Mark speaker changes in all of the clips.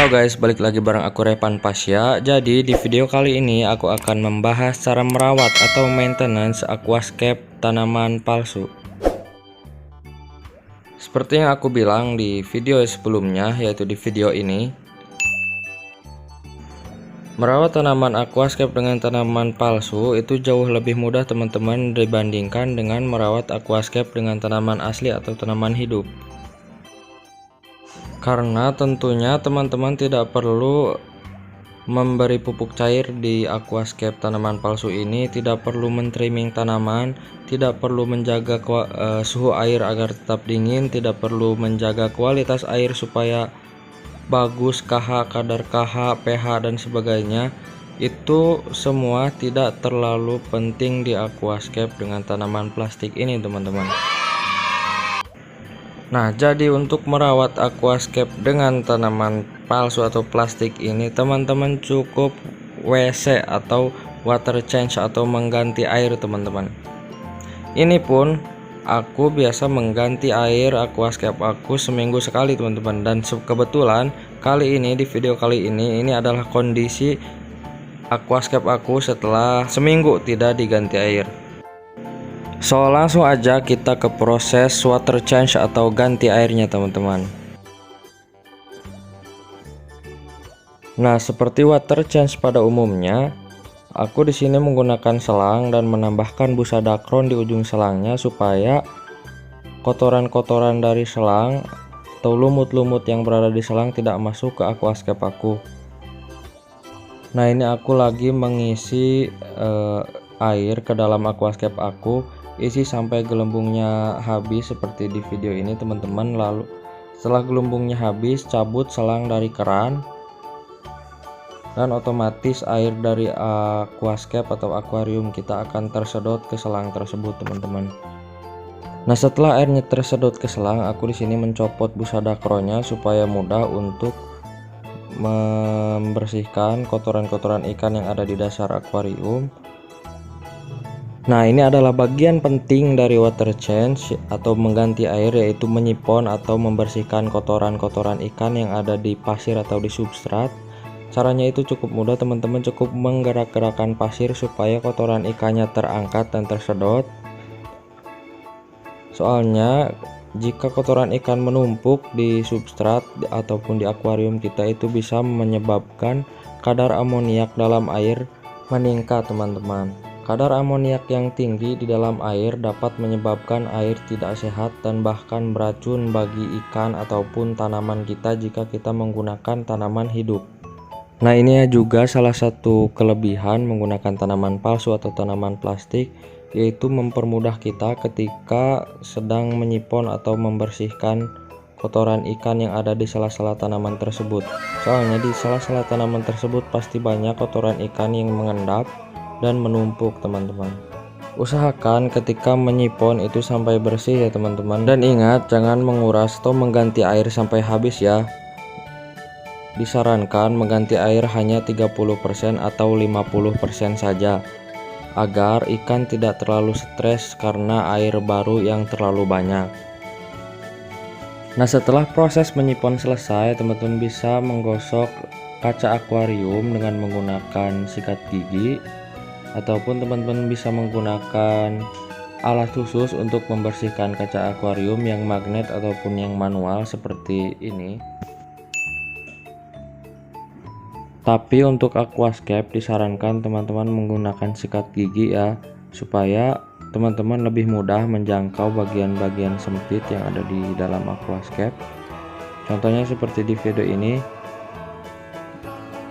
Speaker 1: Halo guys, balik lagi bareng aku Repan Pasya. Jadi di video kali ini aku akan membahas cara merawat atau maintenance aquascape tanaman palsu. Seperti yang aku bilang di video sebelumnya, yaitu di video ini, merawat tanaman aquascape dengan tanaman palsu itu jauh lebih mudah teman-teman dibandingkan dengan merawat aquascape dengan tanaman asli atau tanaman hidup. Karena tentunya teman-teman tidak perlu memberi pupuk cair di aquascape tanaman palsu ini, tidak perlu men-trimming tanaman, tidak perlu menjaga suhu air agar tetap dingin, tidak perlu menjaga kualitas air supaya bagus, kadar KH, pH dan sebagainya. Itu semua tidak terlalu penting di aquascape dengan tanaman plastik ini teman-teman. Nah, jadi untuk merawat aquascape dengan tanaman palsu atau plastik ini, teman-teman cukup WC atau water change atau mengganti air teman-teman. Ini pun aku biasa mengganti air aquascape aku seminggu sekali teman-teman. Dan kebetulan kali ini di video kali ini adalah kondisi aquascape aku setelah seminggu tidak diganti air. So langsung aja kita ke proses water change atau ganti airnya teman-teman. Nah, seperti water change pada umumnya, aku di sini menggunakan selang dan menambahkan busa dakron di ujung selangnya supaya kotoran-kotoran dari selang atau lumut-lumut yang berada di selang tidak masuk ke aquascape aku. Nah, ini aku lagi mengisi air ke dalam aquascape aku. Isi sampai gelembungnya habis seperti di video ini teman-teman. Lalu setelah gelembungnya habis, cabut selang dari keran dan otomatis air dari aquascape atau akuarium kita akan tersedot ke selang tersebut teman-teman. Nah, setelah airnya tersedot ke selang, aku di sini mencopot busa dakronnya supaya mudah untuk membersihkan kotoran-kotoran ikan yang ada di dasar akuarium. Nah, ini adalah bagian penting dari water change atau mengganti air, yaitu menyipon atau membersihkan kotoran-kotoran ikan yang ada di pasir atau di substrat. Caranya itu cukup mudah teman-teman, cukup menggerak-gerakkan pasir supaya kotoran ikannya terangkat dan tersedot. Soalnya jika kotoran ikan menumpuk di substrat ataupun di akuarium kita, itu bisa menyebabkan kadar amoniak dalam air meningkat teman-teman. Kadar amoniak yang tinggi di dalam air dapat menyebabkan air tidak sehat dan bahkan beracun bagi ikan ataupun tanaman kita jika kita menggunakan tanaman hidup. Nah, ini juga salah satu kelebihan menggunakan tanaman palsu atau tanaman plastik, yaitu mempermudah kita ketika sedang menyipon atau membersihkan kotoran ikan yang ada di sela-sela tanaman tersebut. Soalnya di sela-sela tanaman tersebut pasti banyak kotoran ikan yang mengendap dan menumpuk teman-teman. Usahakan ketika menyipon itu sampai bersih ya teman-teman, dan ingat jangan menguras atau mengganti air sampai habis ya. Disarankan mengganti air hanya 30% atau 50% saja agar ikan tidak terlalu stres karena air baru yang terlalu banyak. Nah, setelah proses menyipon selesai, teman-teman bisa menggosok kaca akuarium dengan menggunakan sikat gigi, ataupun teman-teman bisa menggunakan alat khusus untuk membersihkan kaca akuarium yang magnet ataupun yang manual seperti ini. Tapi untuk aquascape disarankan teman-teman menggunakan sikat gigi ya, supaya teman-teman lebih mudah menjangkau bagian-bagian sempit yang ada di dalam aquascape. Contohnya seperti di video ini.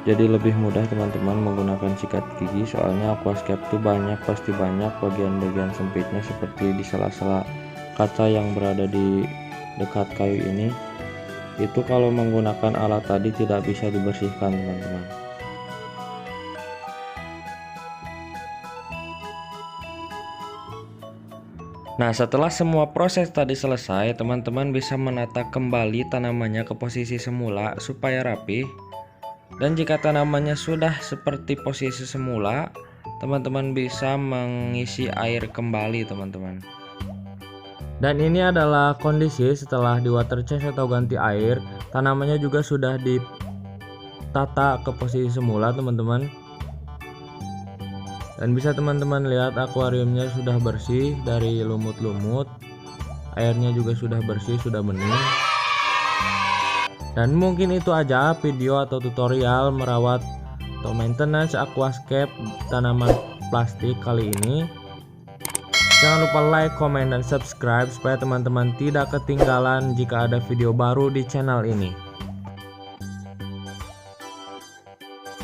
Speaker 1: Jadi lebih mudah teman-teman menggunakan sikat gigi, soalnya aquascape itu pasti banyak bagian-bagian sempitnya seperti di sela-sela kaca yang berada di dekat kayu ini. Itu kalau menggunakan alat tadi tidak bisa dibersihkan teman-teman. Nah, setelah semua proses tadi selesai, teman-teman bisa menata kembali tanamannya ke posisi semula supaya rapi. Dan jika tanamannya sudah seperti posisi semula, teman-teman bisa mengisi air kembali teman-teman. Dan ini adalah kondisi setelah di water change atau ganti air. Tanamannya juga sudah tertata ke posisi semula teman-teman. Dan bisa teman-teman lihat akuariumnya sudah bersih dari lumut-lumut, airnya juga sudah bersih, sudah bening. Dan mungkin itu aja video atau tutorial merawat atau maintenance aquascape tanaman plastik kali ini. Jangan lupa like, comment, dan subscribe supaya teman-teman tidak ketinggalan jika ada video baru di channel ini.